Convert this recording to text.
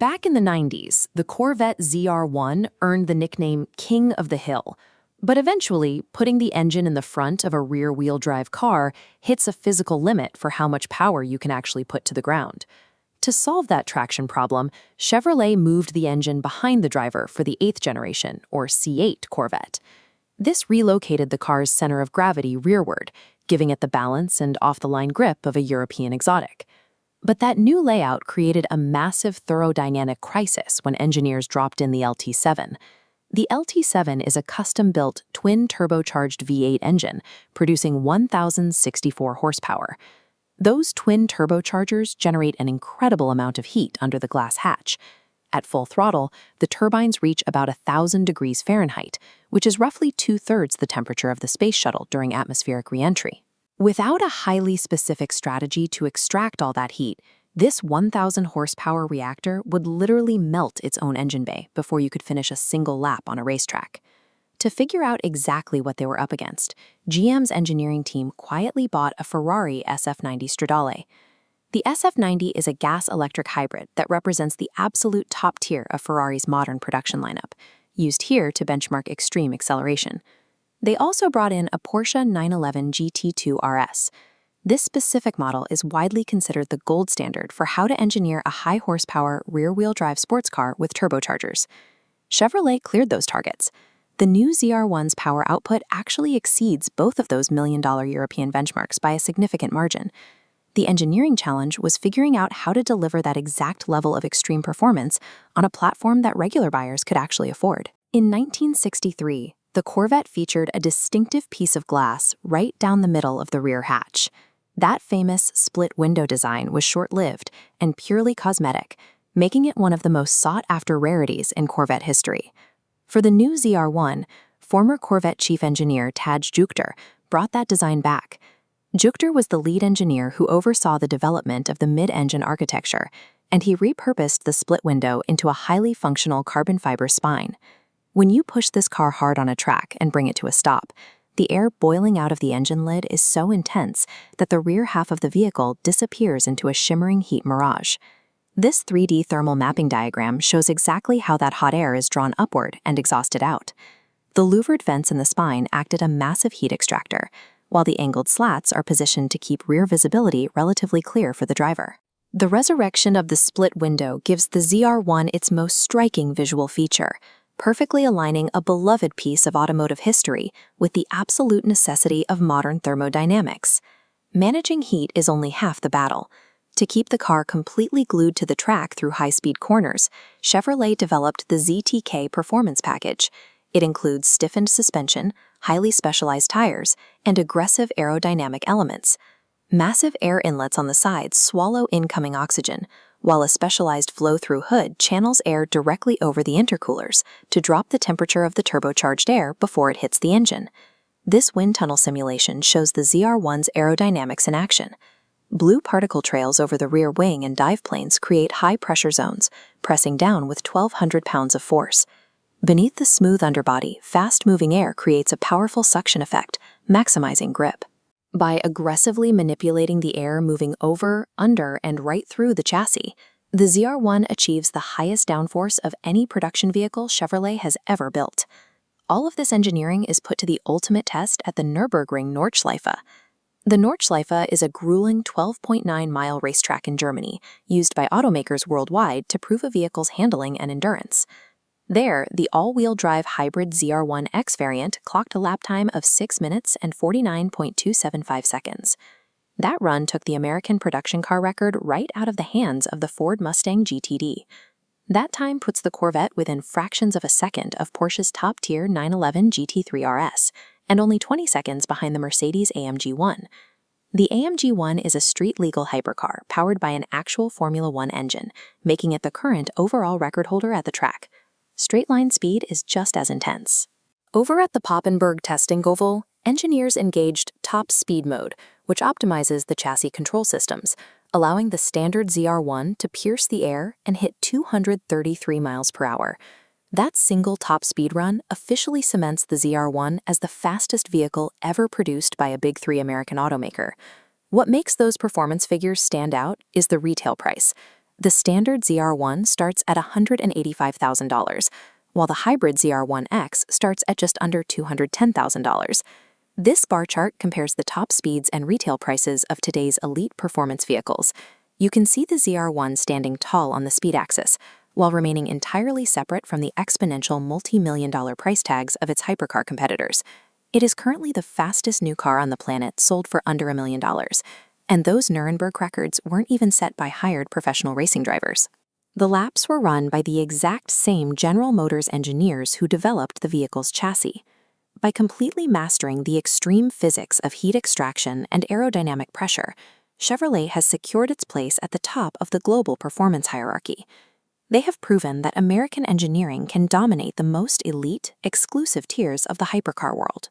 Back in the 90s, the Corvette ZR1 earned the nickname King of the Hill. But eventually, putting the engine in the front of a rear-wheel drive car hits a physical limit for how much power you can actually put to the ground. To solve that traction problem, Chevrolet moved the engine behind the driver for the 8th generation, or C8 Corvette. This relocated the car's center of gravity rearward, giving it the balance and off-the-line grip of a European exotic. But that new layout created a massive thermodynamic crisis when engineers dropped in the LT7. The LT7 is a custom-built twin-turbocharged V8 engine, producing 1,064 horsepower. Those twin turbochargers generate an incredible amount of heat under the glass hatch. At full throttle, the turbines reach about 1,000 degrees Fahrenheit, which is roughly 2/3 the temperature of the space shuttle during atmospheric re-entry. Without a highly specific strategy to extract all that heat, this 1,000 horsepower reactor would literally melt its own engine bay before you could finish a single lap on a racetrack. To figure out exactly what they were up against, GM's engineering team quietly bought a Ferrari SF90 Stradale. The SF90 is a gas-electric hybrid that represents the absolute top tier of Ferrari's modern production lineup, used here to benchmark extreme acceleration. They also brought in a Porsche 911 GT2 RS. This specific model is widely considered the gold standard for how to engineer a high-horsepower rear-wheel drive sports car with turbochargers. Chevrolet cleared those targets. The new ZR1's power output actually exceeds both of those million-dollar European benchmarks by a significant margin. The engineering challenge was figuring out how to deliver that exact level of extreme performance on a platform that regular buyers could actually afford. In 1963, the Corvette featured a distinctive piece of glass right down the middle of the rear hatch. That famous split window design was short-lived and purely cosmetic, making it one of the most sought-after rarities in Corvette history. For the new ZR1, former Corvette chief engineer Taj Jukter brought that design back. Jukter was the lead engineer who oversaw the development of the mid-engine architecture, and he repurposed the split window into a highly functional carbon fiber spine. When you push this car hard on a track and bring it to a stop, the air boiling out of the engine lid is so intense that the rear half of the vehicle disappears into a shimmering heat mirage. This 3D thermal mapping diagram shows exactly how that hot air is drawn upward and exhausted out. The louvered vents in the spine act as a massive heat extractor, while the angled slats are positioned to keep rear visibility relatively clear for the driver. The resurrection of the split window gives the ZR1 its most striking visual feature, perfectly aligning a beloved piece of automotive history with the absolute necessity of modern thermodynamics. Managing heat is only half the battle. To keep the car completely glued to the track through high-speed corners, Chevrolet developed the ZTK Performance Package. It includes stiffened suspension, highly specialized tires, and aggressive aerodynamic elements. Massive air inlets on the sides swallow incoming oxygen, while a specialized flow-through hood channels air directly over the intercoolers to drop the temperature of the turbocharged air before it hits the engine. This wind tunnel simulation shows the ZR1's aerodynamics in action. Blue particle trails over the rear wing and dive planes create high-pressure zones, pressing down with 1,200 pounds of force. Beneath the smooth underbody, fast-moving air creates a powerful suction effect, maximizing grip. By aggressively manipulating the air moving over, under, and right through the chassis, the ZR1 achieves the highest downforce of any production vehicle Chevrolet has ever built. All of this engineering is put to the ultimate test at the Nürburgring Nordschleife. The Nordschleife is a grueling 12.9-mile racetrack in Germany, used by automakers worldwide to prove a vehicle's handling and endurance. There, the all-wheel drive hybrid ZR1X variant clocked a lap time of 6 minutes and 49.275 seconds. That run took the American production car record right out of the hands of the Ford Mustang GTD. That time puts the Corvette within fractions of a second of Porsche's top-tier 911 GT3 RS, and only 20 seconds behind the Mercedes AMG 1. The AMG 1 is a street-legal hypercar powered by an actual Formula One engine, making it the current overall record holder at the track. Straight-line speed is just as intense. Over at the Papenburg testing oval, engineers engaged top speed mode, which optimizes the chassis control systems, allowing the standard ZR1 to pierce the air and hit 233 miles per hour. That single top speed run officially cements the ZR1 as the fastest vehicle ever produced by a Big Three American automaker. What makes those performance figures stand out is the retail price. The standard ZR1 starts at $185,000, while the hybrid ZR1X starts at just under $210,000. This bar chart compares the top speeds and retail prices of today's elite performance vehicles. You can see the ZR1 standing tall on the speed axis, while remaining entirely separate from the exponential multi-million-dollar price tags of its hypercar competitors. It is currently the fastest new car on the planet sold for under $1 million, and those Nürburgring records weren't even set by hired professional racing drivers. The laps were run by the exact same General Motors engineers who developed the vehicle's chassis. By completely mastering the extreme physics of heat extraction and aerodynamic pressure, Chevrolet has secured its place at the top of the global performance hierarchy. They have proven that American engineering can dominate the most elite, exclusive tiers of the hypercar world.